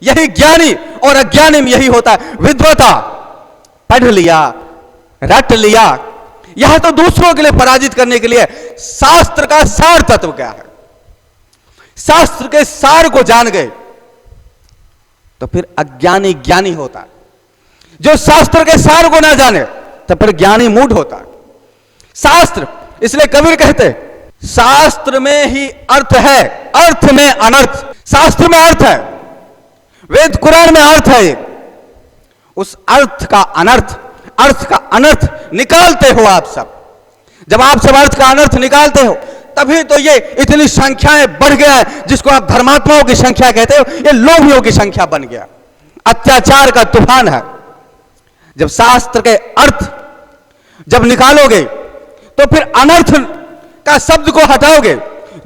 यही ज्ञानी और अज्ञानी में यही होता है विद्वता। पढ़ लिया, रट लिया, यह तो दूसरों के लिए पराजित करने के लिए। शास्त्र का सार तत्व क्या है, शास्त्र के सार को जान गए तो फिर अज्ञानी ज्ञानी होता है। जो शास्त्र के सार को ना जाने तो फिर ज्ञानी मूढ़ होता है। शास्त्र, इसलिए कबीर कहते शास्त्र में ही अर्थ है, अर्थ में अनर्थ। शास्त्र में अर्थ है, वेद कुरान में अर्थ है, उस अर्थ का अनर्थ, अर्थ का अनर्थ निकालते हो आप सब। जब आप सब अर्थ का अनर्थ निकालते हो तभी तो ये इतनी संख्याएं बढ़ गया है, जिसको आप धर्मात्माओं की संख्या कहते हो, ये लोभियों की संख्या बन गया। अत्याचार का तूफान है। जब शास्त्र के अर्थ जब निकालोगे तो फिर अनर्थ का शब्द को हटाओगे,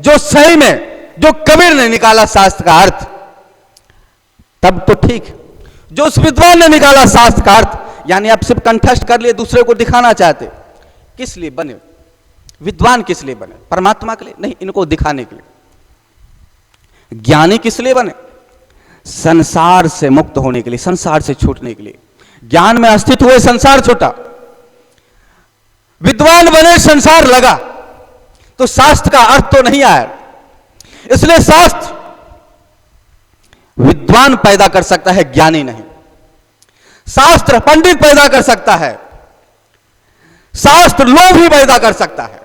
जो सही में जो कबीर ने निकाला शास्त्र का अर्थ, तब तो ठीक। जो उस विद्वान ने निकाला शास्त्र का अर्थ, यानी आप सिर्फ कंठस्थ कर लिए, दूसरे को दिखाना चाहते। किस लिए बने विद्वान? किस लिए बने? परमात्मा के लिए नहीं, इनको दिखाने के लिए। ज्ञानी किस लिए बने? संसार से मुक्त होने के लिए, संसार से छूटने के लिए। ज्ञान में अस्तित्व हुए संसार छूटा। विद्वान बने, संसार लगा, तो शास्त्र का अर्थ तो नहीं आया। इसलिए शास्त्र विद्वान पैदा कर सकता है, ज्ञानी नहीं। शास्त्र पंडित पैदा कर सकता है, शास्त्र लोभी पैदा कर सकता है,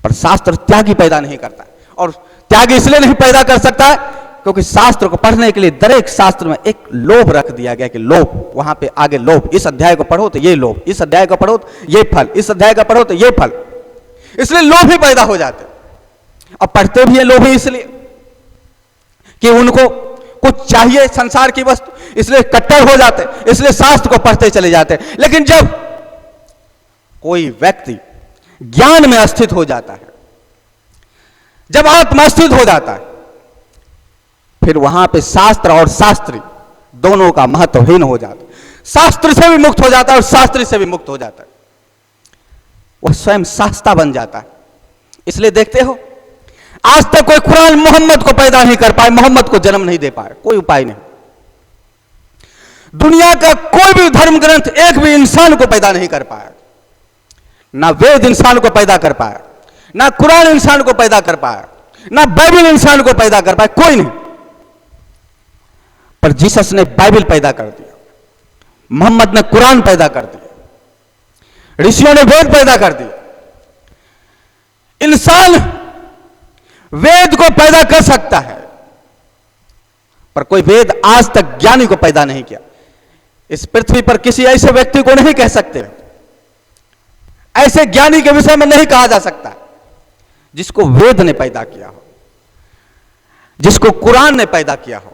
पर शास्त्र त्यागी पैदा नहीं करता। और त्यागी इसलिए नहीं पैदा कर सकता है क्योंकि शास्त्र को पढ़ने के लिए दरेक शास्त्र में एक लोभ रख दिया गया कि लोभ, वहां पे आगे लोभ, इस अध्याय को पढ़ो तो ये लोभ, इस अध्याय को पढ़ो तो ये फल, इस अध्याय का पढ़ो तो ये फल। इसलिए लोभ ही पैदा हो जाते। और पढ़ते भी है लोभी इसलिए कि उनको कुछ चाहिए संसार की वस्तु, इसलिए कट्टर हो जाते, इसलिए शास्त्र को पढ़ते चले जाते। लेकिन जब कोई व्यक्ति ज्ञान में स्थित हो जाता है, जब आत्मा स्थित हो जाता है, फिर वहां पे शास्त्र और शास्त्री दोनों का महत्वहीन हो जाता है। शास्त्र से भी मुक्त हो जाता है और शास्त्री से भी मुक्त हो जाता है। वह स्वयं शास्ता बन जाता है। इसलिए देखते हो आज तक कोई कुरान मोहम्मद को पैदा नहीं कर पाए, मोहम्मद को जन्म नहीं दे पाए, कोई उपाय नहीं। दुनिया का कोई भी धर्म ग्रंथ एक भी इंसान को पैदा नहीं कर पाया। ना वेद इंसान को पैदा कर पाया, ना कुरान इंसान को पैदा कर पाया, ना बाइबल इंसान को पैदा कर पाया, कोई नहीं। पर जीसस ने बाइबल पैदा कर दिया, मोहम्मद ने कुरान पैदा कर दिया, ऋषियों ने वेद पैदा कर दिया। इंसान वेद को पैदा कर सकता है, पर कोई वेद आज तक ज्ञानी को पैदा नहीं किया। इस पृथ्वी पर किसी ऐसे व्यक्ति को नहीं कह सकते, ऐसे ज्ञानी के विषय में नहीं कहा जा सकता जिसको वेद ने पैदा किया हो, जिसको कुरान ने पैदा किया हो,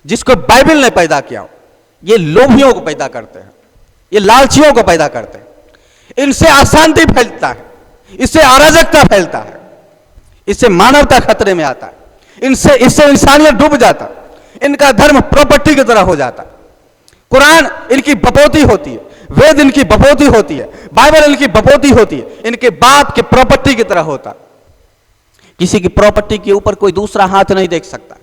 जिसको बाइबल ने पैदा किया हो। ये लोभियों को पैदा करते हैं, ये लालचियों को पैदा करते हैं। इनसे अशांति फैलता है, इससे अराजकता फैलता है, इससे मानवता खतरे में आता है, इससे इंसानियत डूब जाता है। इनका धर्म प्रॉपर्टी की तरह हो जाता है। कुरान इनकी बपोती होती है, वेद इनकी बपोती होती है, बाइबल इनकी बपोती होती है, इनके बाप के प्रॉपर्टी की तरह होता। किसी की प्रॉपर्टी के ऊपर कोई दूसरा हाथ नहीं देख सकता,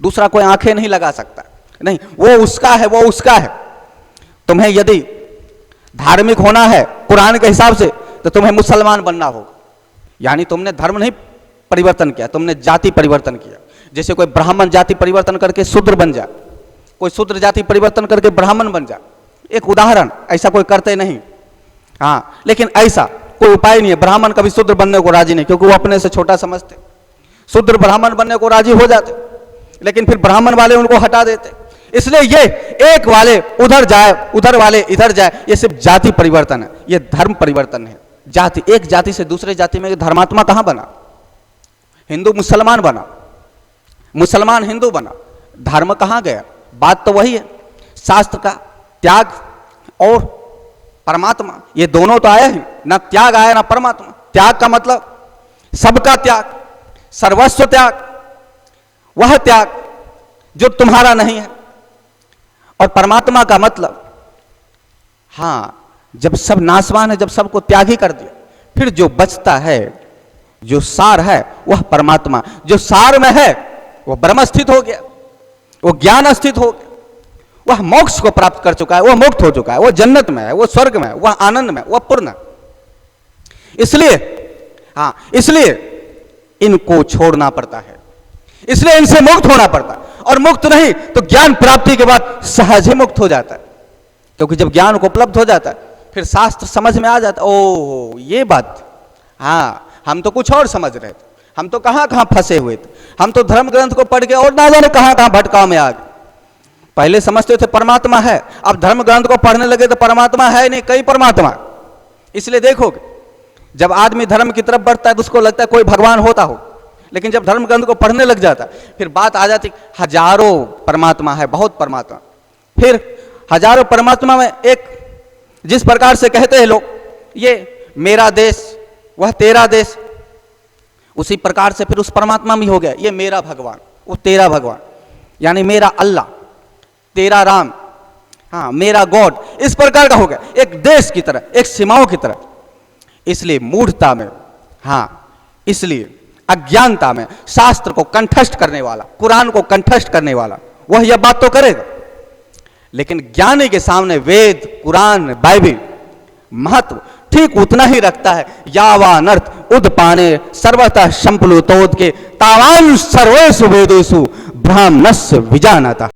दूसरा कोई आंखें नहीं लगा सकता, नहीं, वो उसका है, वो उसका है। तुम्हें यदि धार्मिक होना है कुरान के हिसाब से तो तुम्हें मुसलमान बनना होगा, यानी तुमने धर्म नहीं परिवर्तन किया, तुमने जाति परिवर्तन किया। जैसे कोई ब्राह्मण जाति परिवर्तन करके शूद्र बन जाए, कोई शूद्र जाति परिवर्तन करके ब्राह्मण बन जाए, एक उदाहरण, ऐसा कोई करते नहीं। हाँ, लेकिन ऐसा कोई उपाय नहीं है। ब्राह्मण कभी शूद्र बनने को राजी नहीं, क्योंकि वो अपने से छोटा समझते। शूद्र ब्राह्मण बनने को राजी हो जाते, लेकिन फिर ब्राह्मण वाले उनको हटा देते। इसलिए ये एक वाले उधर जाए, उधर वाले इधर जाए, ये सिर्फ जाति परिवर्तन है, ये धर्म परिवर्तन है। जाति, एक जाति से दूसरे जाति में धर्मात्मा कहां बना? हिंदू मुसलमान बना, मुसलमान हिंदू बना, धर्म कहां गया? बात तो वही है, शास्त्र का त्याग और परमात्मा, ये दोनों तो आया ही ना। त्याग आया ना परमात्मा। त्याग का मतलब सबका त्याग, सर्वस्व त्याग, वह त्याग जो तुम्हारा नहीं है। और परमात्मा का मतलब, हां, जब सब नाशवान है, जब सबको त्याग ही कर दिया, फिर जो बचता है, जो सार है, वह परमात्मा। जो सार में है वह ब्रह्म स्थित हो गया, वो ज्ञान अस्थित हो गया, वह मोक्ष को प्राप्त कर चुका है, वह मुक्त हो चुका है, वह जन्नत में है, वह स्वर्ग में है, वह आनंद में, वह पूर्ण। इसलिए इनको छोड़ना पड़ता है, इसलिए इनसे मुक्त होना पड़ता है। और मुक्त नहीं तो ज्ञान प्राप्ति के बाद सहज ही मुक्त हो जाता है, क्योंकि जब ज्ञान को उपलब्ध हो जाता है फिर शास्त्र समझ में आ जाता है। ओह ये बात, हाँ हम तो कुछ और समझ रहे थे, हम तो कहां कहां फंसे हुए थे, हम तो धर्म ग्रंथ को पढ़ के और ना जाने कहां कहां भटकाव में आ गए। पहले समझते थे परमात्मा है, अब धर्म ग्रंथ को पढ़ने लगे तो परमात्मा है नहीं, कई परमात्मा। इसलिए देखोगे जब आदमी धर्म की तरफ बढ़ता है तो उसको लगता है कोई भगवान होता हो, लेकिन जब धर्म ग्रंथ को पढ़ने लग जाता है फिर बात आ जाती हजारों परमात्मा है, बहुत परमात्मा। फिर हजारों परमात्मा में एक जिस प्रकार से कहते हैं लोग ये मेरा देश वह तेरा देश, उसी प्रकार से फिर उस परमात्मा में हो गया ये मेरा भगवान वो तेरा भगवान, यानी मेरा अल्लाह तेरा राम, हाँ मेरा गॉड, इस प्रकार का हो गया, एक देश की तरह, एक सीमाओं की तरह। इसलिए मूढ़ता में, हाँ इसलिए अज्ञानता में शास्त्र को कंठस्थ करने वाला, कुरान को कंठस्थ करने वाला वह यह बात तो करेगा, लेकिन ज्ञानी के सामने वेद कुरान बाइबिल महत्व ठीक उतना ही रखता है। यावानर्थ उदपाने सर्वतः संप्लुतोद के तावान सर्वेषु वेदेषु ब्राह्मणस्य विजानता।